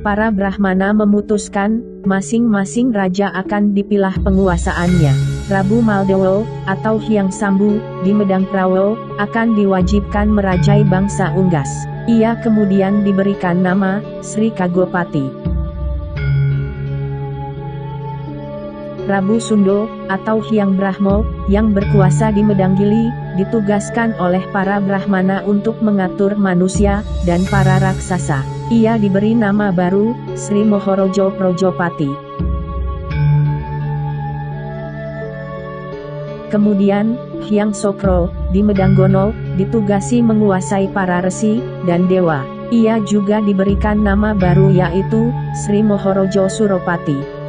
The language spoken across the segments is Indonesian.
para Brahmana memutuskan, masing-masing raja akan dipilah penguasaannya. Prabu Maldewo, atau Hyang Sambu, di Medangprawo, akan diwajibkan merajai bangsa Unggas. Ia kemudian diberikan nama, Sri Kagopati. Prabu Sundo, atau Hyang Brahmo, yang berkuasa di Medanggili, ditugaskan oleh para Brahmana untuk mengatur manusia, dan para raksasa. Ia diberi nama baru, Sri Mohorojo Projopati. Kemudian, Hyang Sokro, di Medanggono, ditugasi menguasai para resi, dan dewa. Ia juga diberikan nama baru yaitu, Sri Mohorojo Suropati.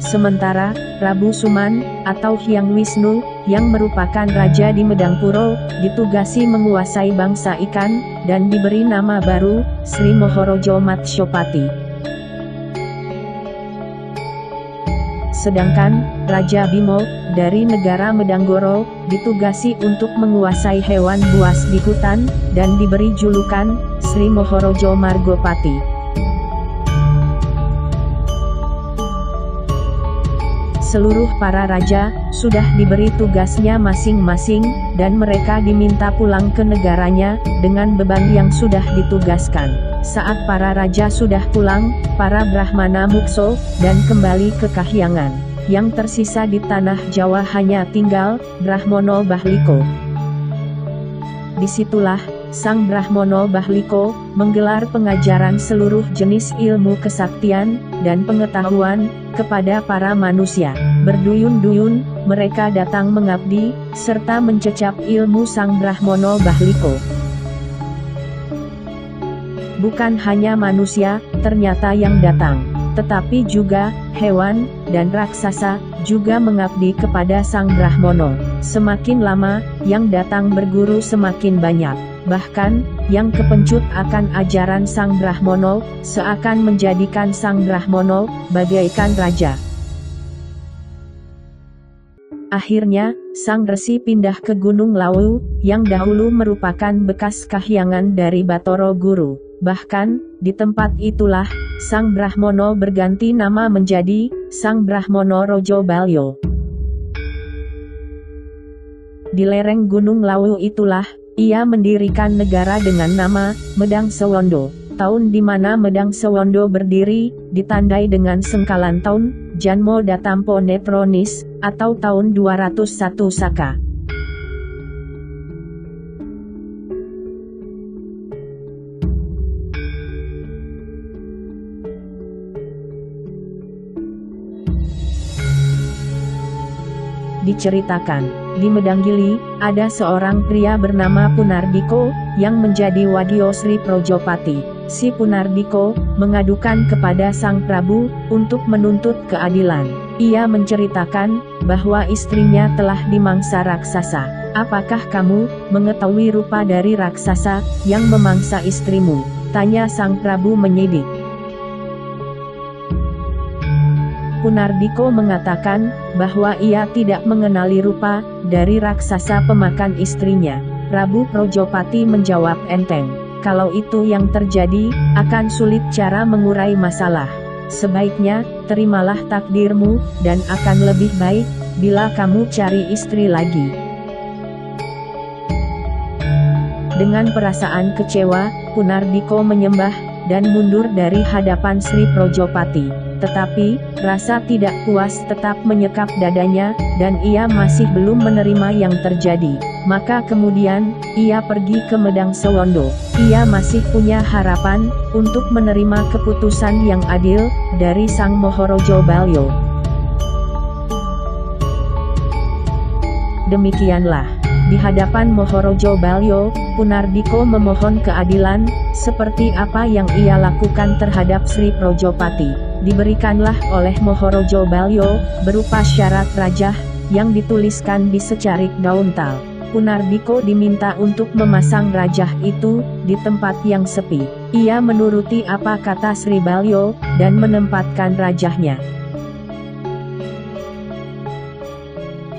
Sementara, Prabu Suman, atau Hyang Wisnu, yang merupakan raja di Medangpuro, ditugasi menguasai bangsa ikan, dan diberi nama baru, Sri Mohorojo Matsyopati. Sedangkan, Raja Bimo, dari negara Medanggoro, ditugasi untuk menguasai hewan buas di hutan, dan diberi julukan, Sri Mohorojo Margopati. Seluruh para raja, sudah diberi tugasnya masing-masing, dan mereka diminta pulang ke negaranya, dengan beban yang sudah ditugaskan. Saat para raja sudah pulang, para Brahmana mukso, dan kembali ke kahyangan. Yang tersisa di tanah Jawa hanya tinggal, Brahmono Bahliko. Disitulah, Sang Brahmono Bahliko, menggelar pengajaran seluruh jenis ilmu kesaktian, dan pengetahuan, kepada para manusia. Berduyun-duyun, mereka datang mengabdi, serta mencecap ilmu Sang Brahmono Bahliko. Bukan hanya manusia, ternyata yang datang, tetapi juga, hewan, dan raksasa, juga mengabdi kepada Sang Brahmono. Semakin lama, yang datang berguru semakin banyak. Bahkan, yang kepencut akan ajaran Sang Brahmono, seakan menjadikan Sang Brahmono, bagaikan raja. Akhirnya, Sang Resi pindah ke Gunung Lawu, yang dahulu merupakan bekas kahyangan dari Batoro Guru. Bahkan, di tempat itulah, Sang Brahmono berganti nama menjadi, Sang Brahmono Rojo Balyo. Di lereng Gunung Lawu itulah, ia mendirikan negara dengan nama, Medang Sewondo. Tahun di mana Medang Sewondo berdiri, ditandai dengan sengkalan tahun, Janmo Datampo Netronis, atau tahun 201 Saka. Diceritakan, di Medanggili, ada seorang pria bernama Punardiko, yang menjadi Wadyo Sri Projopati. Si Punardiko, mengadukan kepada Sang Prabu, untuk menuntut keadilan. Ia menceritakan, bahwa istrinya telah dimangsa raksasa. Apakah kamu, mengetahui rupa dari raksasa, yang memangsa istrimu? Tanya Sang Prabu menyidik. Punardiko mengatakan, bahwa ia tidak mengenali rupa, dari raksasa pemakan istrinya. Prabu Projopati menjawab enteng, kalau itu yang terjadi, akan sulit cara mengurai masalah. Sebaiknya, terimalah takdirmu, dan akan lebih baik, bila kamu cari istri lagi. Dengan perasaan kecewa, Punardiko menyembah, dan mundur dari hadapan Sri Projopati. Tetapi, rasa tidak puas tetap menyekap dadanya, dan ia masih belum menerima yang terjadi. Maka kemudian, ia pergi ke Medang Sewondo. Ia masih punya harapan, untuk menerima keputusan yang adil, dari Sang Mohorojo Balyo. Demikianlah, di hadapan Mohorojo Balyo, Punardiko memohon keadilan, seperti apa yang ia lakukan terhadap Sri Projopati. Diberikanlah oleh Mohorojo Balyo, berupa syarat rajah, yang dituliskan di secarik daun tal. Punardiko diminta untuk memasang rajah itu, di tempat yang sepi. Ia menuruti apa kata Sri Balyo, dan menempatkan rajahnya.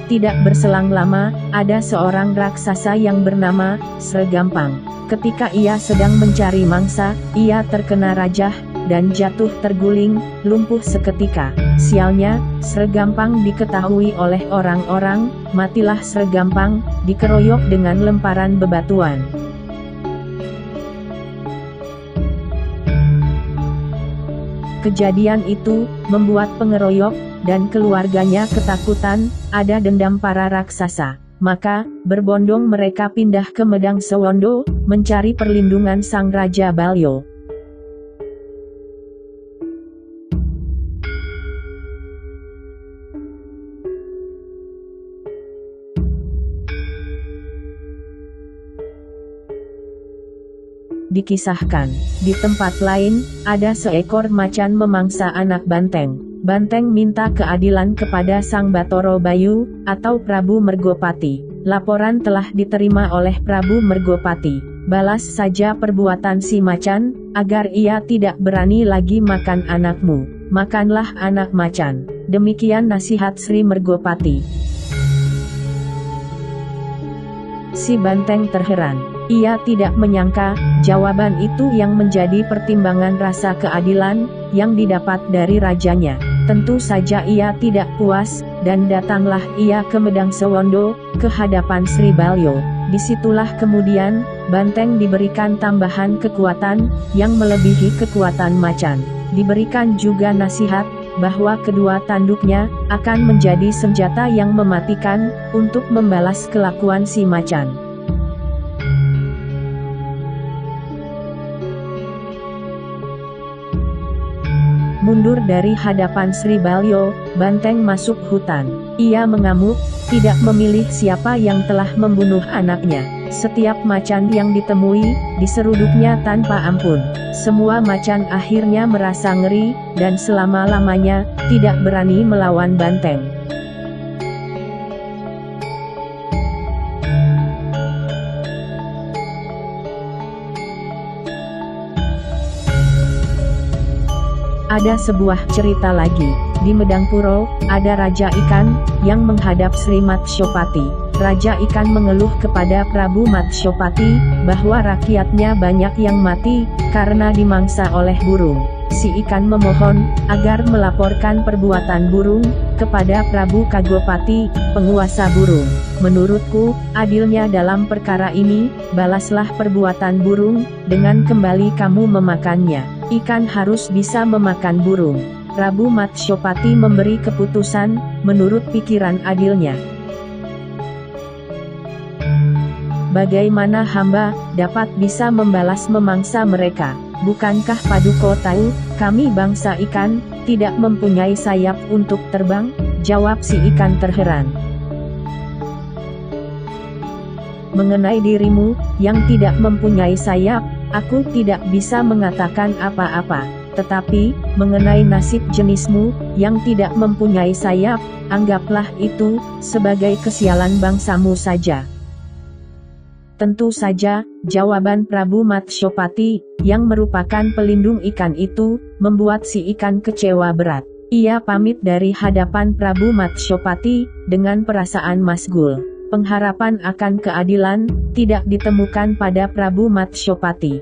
Tidak berselang lama, ada seorang raksasa yang bernama Sregampang. ketika ia sedang mencari mangsa, ia terkena rajah, dan jatuh terguling, lumpuh seketika. Sialnya, Sregampang diketahui oleh orang-orang, matilah Sregampang, dikeroyok dengan lemparan bebatuan. Kejadian itu membuat pengeroyok dan keluarganya ketakutan, ada dendam para raksasa. Maka, berbondong mereka pindah ke Medang Sewondo, mencari perlindungan Sang Raja Balyo. Dikisahkan, di tempat lain, ada seekor macan memangsa anak banteng. Banteng minta keadilan kepada Sang Batoro Bayu, atau Prabu Mergopati. Laporan telah diterima oleh Prabu Mergopati. Balas saja perbuatan si macan, agar ia tidak berani lagi makan anakmu. Makanlah anak macan. Demikian nasihat Sri Mergopati. Si banteng terheran. Ia tidak menyangka, jawaban itu yang menjadi pertimbangan rasa keadilan, yang didapat dari rajanya. Tentu saja ia tidak puas, dan datanglah ia ke Medang Sewondo, ke hadapan Sri Balyo. Disitulah kemudian, banteng diberikan tambahan kekuatan, yang melebihi kekuatan macan. Diberikan juga nasihat, bahwa kedua tanduknya, akan menjadi senjata yang mematikan, untuk membalas kelakuan si macan. Mundur dari hadapan Sri Balyo, banteng masuk hutan. Ia mengamuk, tidak memilih siapa yang telah membunuh anaknya. Setiap macan yang ditemui, diseruduknya tanpa ampun. Semua macan akhirnya merasa ngeri, dan selama-lamanya, tidak berani melawan banteng. Ada sebuah cerita lagi. Di Medangpuro, ada Raja Ikan, yang menghadap Sri Matsyopati. Raja Ikan mengeluh kepada Prabu Matsyopati, bahwa rakyatnya banyak yang mati, karena dimangsa oleh burung. Si Ikan memohon, agar melaporkan perbuatan burung, kepada Prabu Kagopati, penguasa burung. Menurutku, adilnya dalam perkara ini, balaslah perbuatan burung, dengan kembali kamu memakannya. Ikan harus bisa memakan burung. Prabu Matsyopati memberi keputusan, menurut pikiran adilnya. Bagaimana hamba dapat bisa membalas memangsa mereka? Bukankah Paduka tahu, kami bangsa ikan, tidak mempunyai sayap untuk terbang? Jawab si Ikan terheran. Mengenai dirimu, yang tidak mempunyai sayap, aku tidak bisa mengatakan apa-apa. Tetapi, mengenai nasib jenismu, yang tidak mempunyai sayap, anggaplah itu, sebagai kesialan bangsamu saja. Tentu saja, jawaban Prabu Matsyopati, yang merupakan pelindung ikan itu, membuat si Ikan kecewa berat. Ia pamit dari hadapan Prabu Matsyopati, dengan perasaan masgul. Pengharapan akan keadilan, tidak ditemukan pada Prabu Matsyopati.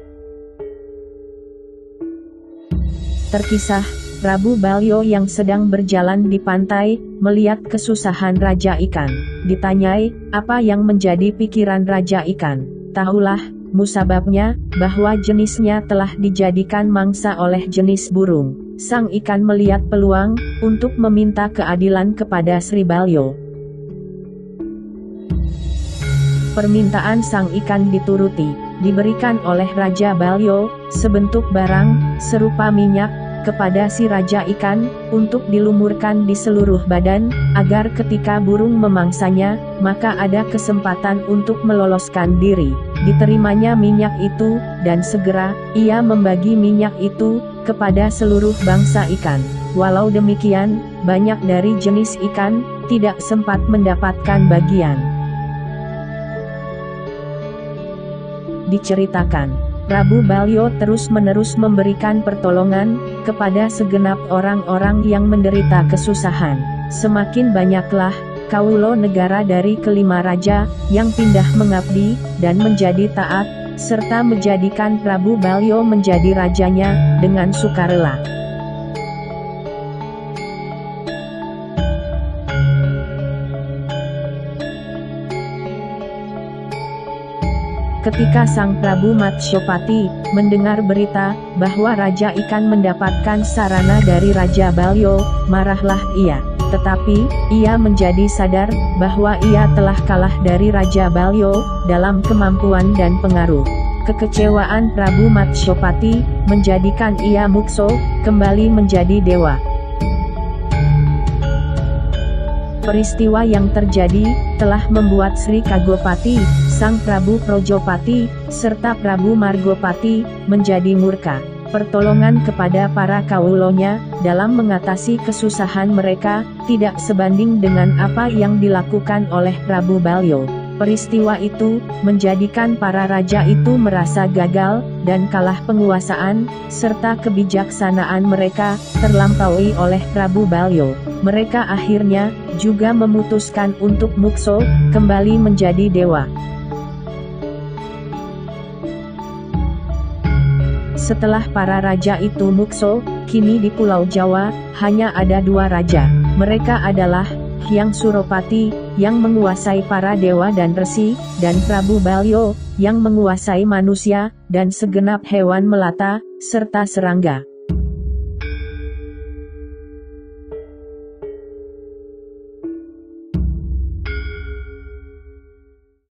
Terkisah, Prabu Balyo yang sedang berjalan di pantai, melihat kesusahan Raja Ikan. Ditanyai, apa yang menjadi pikiran Raja Ikan? Tahulah, musababnya, bahwa jenisnya telah dijadikan mangsa oleh jenis burung. Sang Ikan melihat peluang, untuk meminta keadilan kepada Sri Balyo. Permintaan Sang Ikan dituruti, diberikan oleh Raja Balyo, sebentuk barang, serupa minyak, kepada si Raja Ikan, untuk dilumurkan di seluruh badan, agar ketika burung memangsanya, maka ada kesempatan untuk meloloskan diri. Diterimanya minyak itu, dan segera, ia membagi minyak itu, kepada seluruh bangsa ikan. Walau demikian, banyak dari jenis ikan, tidak sempat mendapatkan bagian. Diceritakan, Prabu Balyo terus-menerus memberikan pertolongan, kepada segenap orang-orang yang menderita kesusahan. Semakin banyaklah, kaulo negara dari kelima raja, yang pindah mengabdi, dan menjadi taat, serta menjadikan Prabu Balyo menjadi rajanya, dengan sukarela. Ketika Sang Prabu Matsyopati mendengar berita bahwa Raja Ikan mendapatkan sarana dari Raja Balyo, marahlah ia. Tetapi, ia menjadi sadar bahwa ia telah kalah dari Raja Balyo dalam kemampuan dan pengaruh. Kekecewaan Prabu Matsyopati menjadikan ia mukso, kembali menjadi dewa. Peristiwa yang terjadi telah membuat Sri Kagopati, Sang Prabu Projopati, serta Prabu Margopati menjadi murka. Pertolongan kepada para kawulonya dalam mengatasi kesusahan mereka tidak sebanding dengan apa yang dilakukan oleh Prabu Balyo. Peristiwa itu menjadikan para raja itu merasa gagal dan kalah penguasaan, serta kebijaksanaan mereka terlampaui oleh Prabu Balyo. Mereka akhirnya juga memutuskan untuk mukso, kembali menjadi dewa. Setelah para raja itu mukso, kini di Pulau Jawa hanya ada dua raja. Mereka adalah Hyang Suropati, yang menguasai para dewa dan resi, dan Prabu Balyo, yang menguasai manusia, dan segenap hewan melata, serta serangga.